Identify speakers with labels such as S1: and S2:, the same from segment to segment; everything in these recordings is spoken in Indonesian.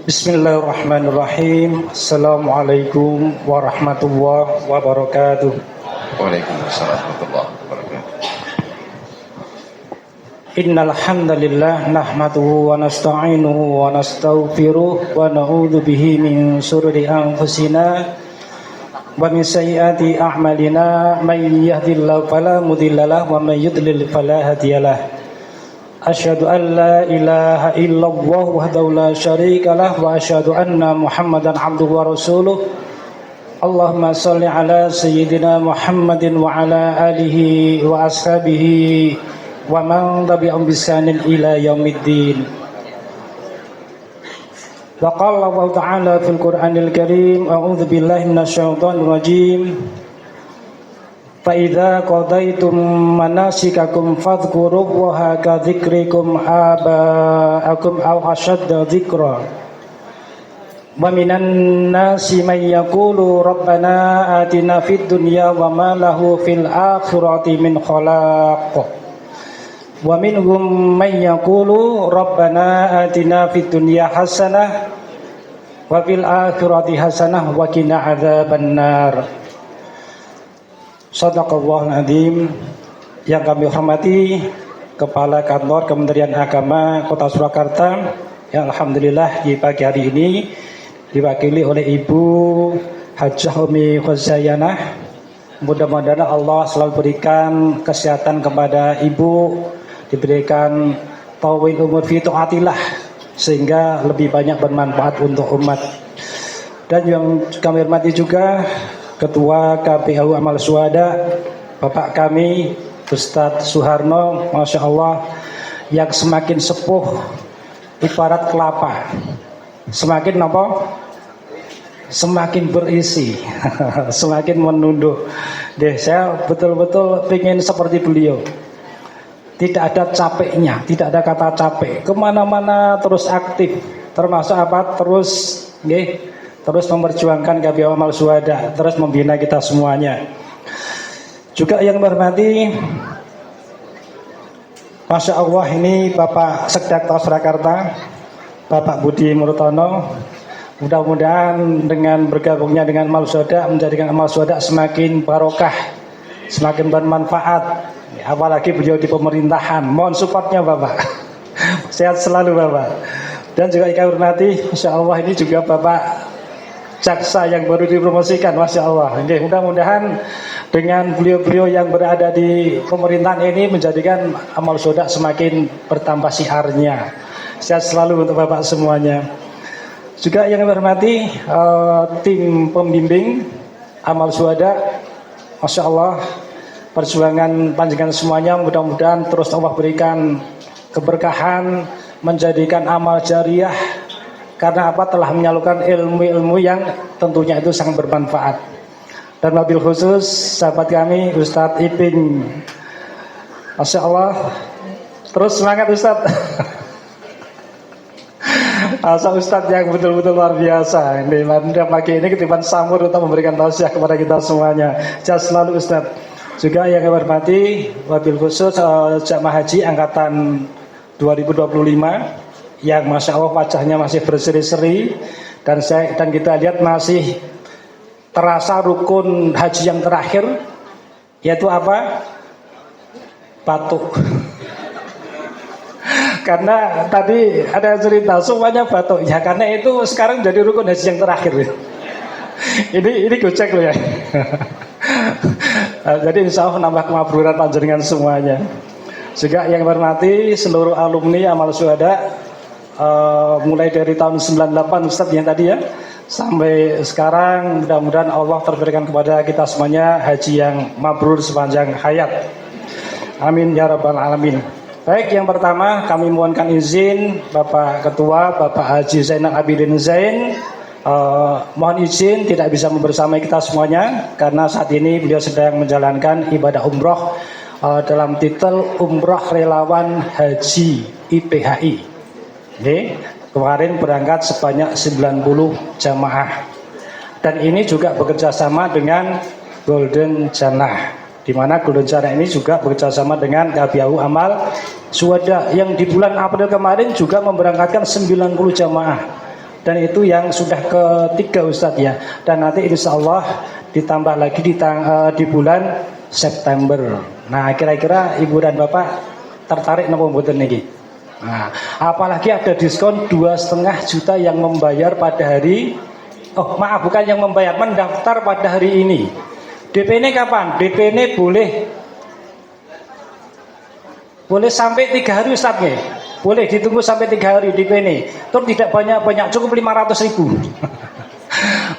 S1: Bismillahirrahmanirrahim. Assalamualaikum warahmatullahi wabarakatuh.
S2: Waalaikumsalam warahmatullahi wabarakatuh.
S1: Innal hamdalillah nahmaduhu wa nasta'inuhu wa nastaghfiruh wa na'udzu bihi min shururi anfusina wa min sayyiati a'malina may yahdihillahu fala mudhillalah wa may yudlil fala hadiyalah. Asyhadu an la ilaha illallah wahdahu la syarikalah wa asyhadu anna Muhammadan abduhu wa rasuluh. Allahumma shalli ala sayyidina Muhammadin wa ala alihi wa ashabihi wa man tabi'ahum bi ihsanin ila yaumiddin. Wa qala Allah ta'ala fil Qur'anil Karim, a'udzu billahi minasyaitonir rajim. Fa idza qadaitum manasikakum fadhkurullaha ka dzikrikum aba'akum aw ashadda dzikra. Wa minan nasi may yaqulu rabbana atina fid dunya wa ma lahu fil akhirati min khalaq. Wa minhum may yaqulu rabbana atina fid dunya hasanah wa fil akhirati hasanah wa qina adzabannar. Shadaqallahul Adzim. Yang kami hormati Kepala Kantor Kementerian Agama Kota Surakarta, yang alhamdulillah di pagi hari ini diwakili oleh Ibu Hajjah Umi Khuzayanah. Mudah-mudahan Allah selalu berikan kesehatan kepada Ibu, diberikan tawil umur fi taatillah sehingga lebih banyak bermanfaat untuk umat. Dan yang kami hormati juga Ketua KPU Amal Syuhada Bapak kami Ustadz Suharno, Masya Allah, yang semakin sepuh ibarat kelapa, semakin apa? Semakin berisi, semakin menunduk. Saya betul-betul ingin seperti beliau. Tidak ada capeknya, tidak ada kata capek. Kemana-mana terus aktif, termasuk apa? Terus memperjuangkan KPU Amal Syuhada, terus membina kita semuanya. Juga yang berhormati, Masya Allah, ini Bapak Sekda Surakarta, Bapak Budi Murtono. Mudah-mudahan dengan bergabungnya dengan Amal Syuhada menjadikan Amal Syuhada semakin barokah, semakin bermanfaat. Apalagi beliau di pemerintahan, mohon supportnya Bapak. Sehat selalu Bapak. Dan juga yang hormati, Masya Allah, ini juga Bapak Jaksa yang baru dipromosikan, Masya Allah. Mudah-mudahan dengan beliau-beliau yang berada di pemerintahan ini menjadikan Amal Syuhada semakin bertambah siarnya. Sehat selalu untuk Bapak semuanya. Juga yang hormati tim pembimbing Amal Syuhada, Masya Allah, perjuangan panjenengan semuanya mudah-mudahan terus Allah berikan keberkahan, menjadikan amal jariah. Karena apa? Telah menyalurkan ilmu-ilmu yang tentunya itu sangat bermanfaat. Dan wabil khusus sahabat kami Ustadz Iping, Masya Allah, terus semangat Ustadz. Asal Ustadz yang betul-betul luar biasa. Pada pagi ini ketiban samur untuk memberikan tausiah kepada kita semuanya. Sehat selalu Ustadz. Juga yang kami hormati wabil khusus jamaah haji angkatan 2025 yang Masya Allah wajahnya masih berseri-seri, dan kita lihat masih terasa rukun haji yang terakhir, yaitu apa? Batuk. Karena tadi ada cerita semuanya batuk ya, karena itu sekarang jadi rukun haji yang terakhir. Ini gocek loh ya. Jadi insya Allah nambah kemakburan panjenengan semuanya. Juga yang hormati seluruh alumni Amal Syuhada, mulai dari tahun 98 Ustaz yang tadi ya sampai sekarang, mudah-mudahan Allah terberikan kepada kita semuanya haji yang mabrur sepanjang hayat. Amin ya rabbal alamin. Baik, yang pertama kami mohonkan izin Bapak Ketua Bapak Haji Zainal Abidin Zain, mohon izin tidak bisa membersamai kita semuanya karena saat ini beliau sedang menjalankan ibadah umroh dalam titel Umroh Relawan Haji IPHI. Kemarin berangkat sebanyak 90 jamaah. Dan ini juga bekerja sama dengan Golden Jannah, di mana Golden Jannah ini juga bekerja sama dengan KPU Amal Syuhada yang di bulan April kemarin juga memberangkatkan 90 jamaah. Dan itu yang sudah ketiga Ustadz ya. Dan nanti insya Allah ditambah lagi di bulan September. Nah kira-kira Ibu dan Bapak tertarik nopo mboten niki? Nah, apalagi ada diskon 2,5 juta yang membayar pada hari, oh maaf bukan yang membayar, mendaftar pada hari ini. DP ini kapan? DP ini boleh sampai 3 hari Ustaz nih. Boleh ditunggu sampai 3 hari DP ini. Terus tidak banyak-banyak, cukup 500.000.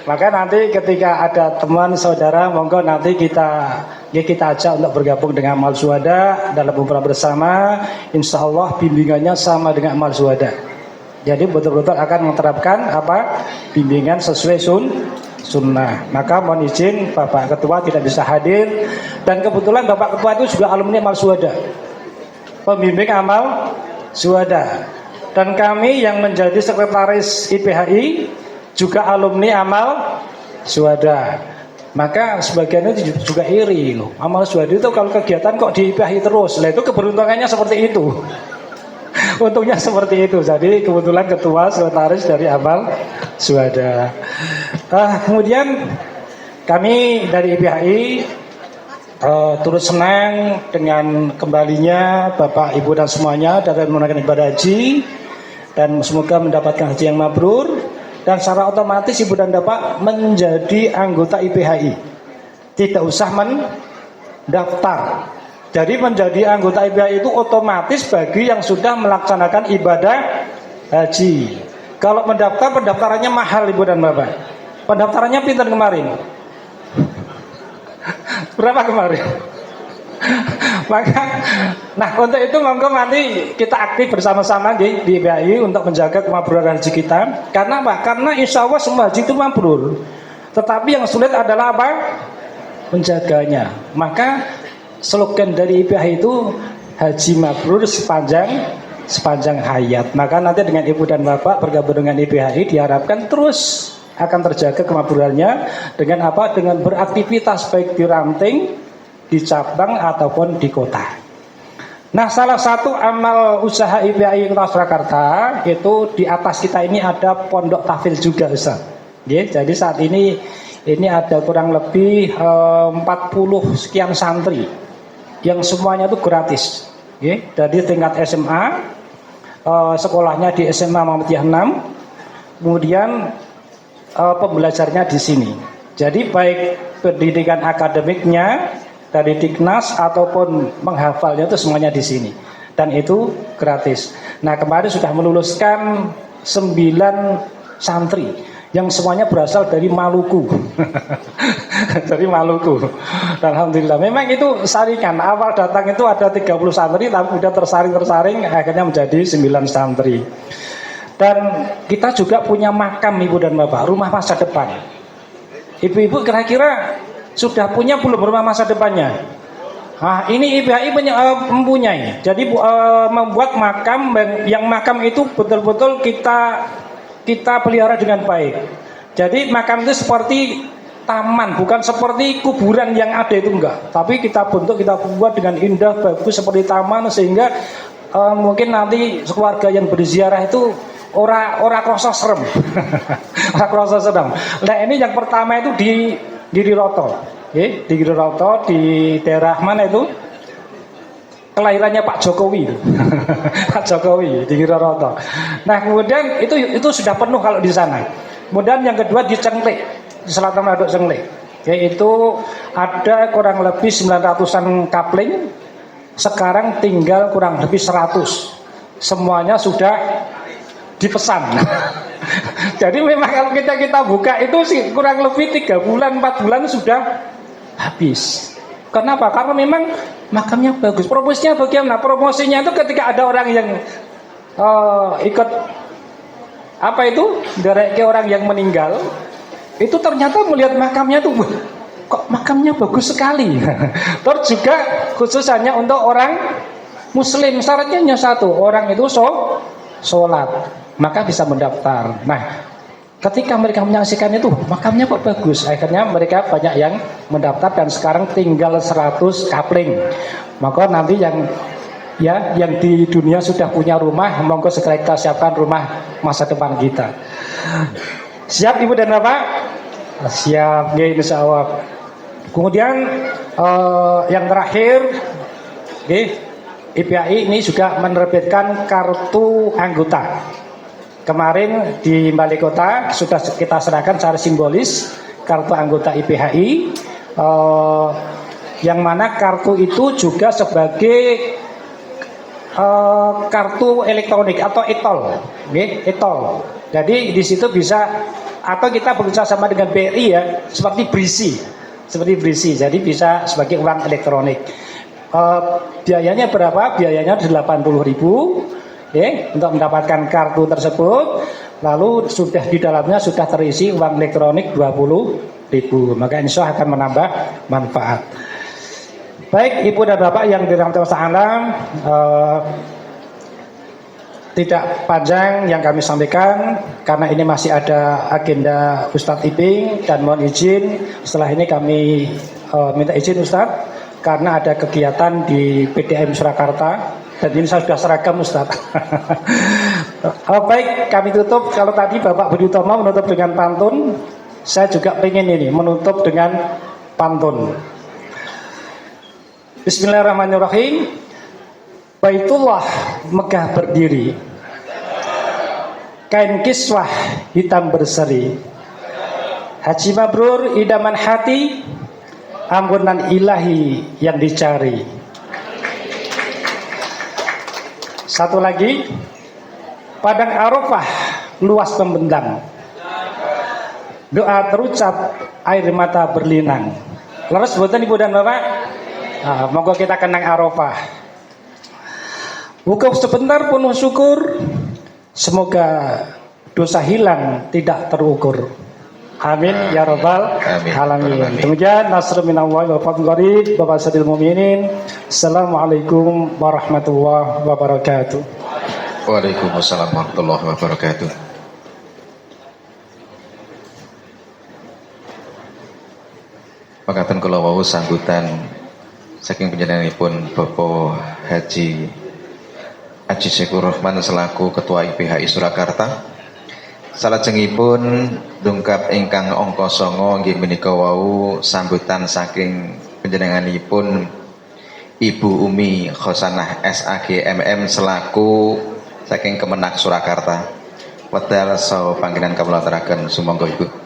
S1: Maka nanti ketika ada teman saudara, monggo nanti kita ajak untuk bergabung dengan Amal Syuhada dalam umrah bersama. Insya Allah bimbingannya sama dengan Amal Syuhada. Jadi betul-betul akan menerapkan bimbingan sesuai sunnah. Maka mohon izin Bapak Ketua tidak bisa hadir, dan kebetulan Bapak Ketua itu juga alumni Amal Syuhada, pembimbing Amal Syuhada, dan kami yang menjadi sekretaris IPHI juga alumni Amal Syuhada. Maka sebagian itu juga iri loh. Amal Syuhada itu kalau kegiatan kok di IPHI terus. Lah itu keberuntungannya seperti itu. Untungnya seperti itu. Jadi kebetulan ketua sekretaris dari Amal Syuhada. Kemudian kami dari IPHI turut senang dengan kembalinya Bapak Ibu dan semuanya dari menunaikan ibadah haji, dan semoga mendapatkan haji yang mabrur. Dan secara otomatis Ibu dan Bapak menjadi anggota IPHI, tidak usah mendaftar. Jadi menjadi anggota IPHI itu otomatis bagi yang sudah melaksanakan ibadah haji. Kalau mendaftar, pendaftarannya mahal Ibu dan Bapak. Pendaftarannya pinter kemarin. Berapa kemarin? Maka, nah untuk itu monggo nanti kita aktif bersama-sama di IPHI untuk menjaga kemakburan haji kita. Karena apa? Karena insya Allah semua haji itu mabrur. Tetapi yang sulit adalah apa? Menjaganya. Maka slogan dari IPHI itu haji mabrur sepanjang hayat. Maka nanti dengan Ibu dan Bapak bergabung dengan IPHI diharapkan terus akan terjaga kemakburannya dengan apa? Dengan beraktivitas baik di ranting, di cabang ataupun di kota. Nah, salah satu amal usaha IPHI Kota Surakarta itu di atas kita ini ada pondok tahfidz juga, Ustaz. Jadi saat ini ada kurang lebih 40 sekian santri yang semuanya itu gratis. Dari tingkat SMA, sekolahnya di SMA Muhammadiyah 6, kemudian pembelajarnya di sini. Jadi baik pendidikan akademiknya dari Diknas ataupun menghafalnya itu semuanya di sini, dan itu gratis. Nah kemarin sudah meluluskan 9 santri yang semuanya berasal dari Maluku. Dari Maluku. Alhamdulillah. Memang itu saringan. Awal datang itu ada 30 santri, tapi sudah tersaring akhirnya menjadi 9 santri. Dan kita juga punya makam Ibu dan Bapak, rumah masa depan. Ibu-ibu kira-kira sudah punya belum rumah masa depannya? Nah, ini IPHI mempunyai. Jadi membuat makam, yang makam itu betul-betul kita pelihara dengan baik. Jadi makam itu seperti taman, bukan seperti kuburan yang ada itu enggak. Tapi kita bentuk, kita buat dengan indah, bagus seperti taman, sehingga mungkin nanti keluarga yang berziarah itu ora krasa serem. Ora krasa serem. Nah, ini yang pertama itu di Giroto. Di Giroto, di daerah mana itu? Kelahirannya Pak Jokowi. Pak Jokowi di Giroto. Nah, kemudian itu sudah penuh kalau di sana. Kemudian yang kedua di Cengklik, di Selatan Manado Cengklik. Yaitu ada kurang lebih 900-an kapling. Sekarang tinggal kurang lebih 100. Semuanya sudah dipesan. Jadi memang kalau kita buka itu sih kurang lebih 3 bulan 4 bulan sudah habis. Kenapa? Karena memang makamnya bagus. Promosinya bagaimana? Promosinya itu ketika ada orang yang ikut apa itu derek orang yang meninggal, itu ternyata melihat makamnya tuh, kok makamnya bagus sekali. Terus juga khusus hanya untuk orang Muslim, syaratnya hanya satu, orang itu sholat, maka bisa mendaftar. Nah, ketika mereka menyaksikan itu, makamnya kok bagus, akhirnya mereka banyak yang mendaftar dan sekarang tinggal 100 kapling. Maka nanti yang ya yang di dunia sudah punya rumah, monggo segera kita siapkan rumah masa depan kita. Siap Ibu dan Bapak? Siap, ya insya Allah. Kemudian yang terakhir, IPAI ini juga menerbitkan kartu anggota. Kemarin di Balai Kota sudah kita serahkan secara simbolis kartu anggota IPHI, yang mana kartu itu juga sebagai kartu elektronik atau e-tol, e-tol. Jadi di situ bisa, atau kita bekerja sama dengan BRI ya, seperti BRISI, jadi bisa sebagai uang elektronik. Biayanya berapa? Biayanya 80.000 untuk mendapatkan kartu tersebut. Lalu sudah di dalamnya sudah terisi uang elektronik 20.000. Maka insya Allah akan menambah manfaat. Baik Ibu dan Bapak yang dirahmati Allah, tidak panjang yang kami sampaikan karena ini masih ada agenda Ustadz Iping, dan mohon izin setelah ini kami minta izin Ustadz karena ada kegiatan di PDM Surakarta. Dan ini saya sudah seragam Ustaz. Baik, kami tutup. Kalau tadi Bapak Budi Utomo menutup dengan pantun, saya juga pengen ini menutup dengan pantun. Bismillahirrahmanirrahim. Baitullah megah berdiri, kain kiswah hitam berseri, haji mabrur idaman hati, ampunan ilahi yang dicari. Satu lagi, padang Arafah luas membentang, doa terucap, air mata berlinang. Leres buatan Ibu dan Bapak? Monggo kita kenang Arafah. Wukuf sebentar penuh syukur, semoga dosa hilang tidak terukur. Amin ya rabbal alamin. Demikian nasrul minallahi wa fadlun qarib. Bapak sadil mukminin. Assalamualaikum warahmatullahi wabarakatuh.
S2: Waalaikumsalam warahmatullahi wabarakatuh. Makaten kula wau sambutan saking panjenenganipun Bapak Haji Syekur Rahman selaku Ketua IPHI Surakarta. Salajengipun dungkap ingkang angka 9 nggih menika wau sambutan saking panjenenganipun Ibu Umi Khosanah SAG MM selaku saking Kemenak Surakarta. Wedal saha panggenan kawula aturaken sumangga Ibu.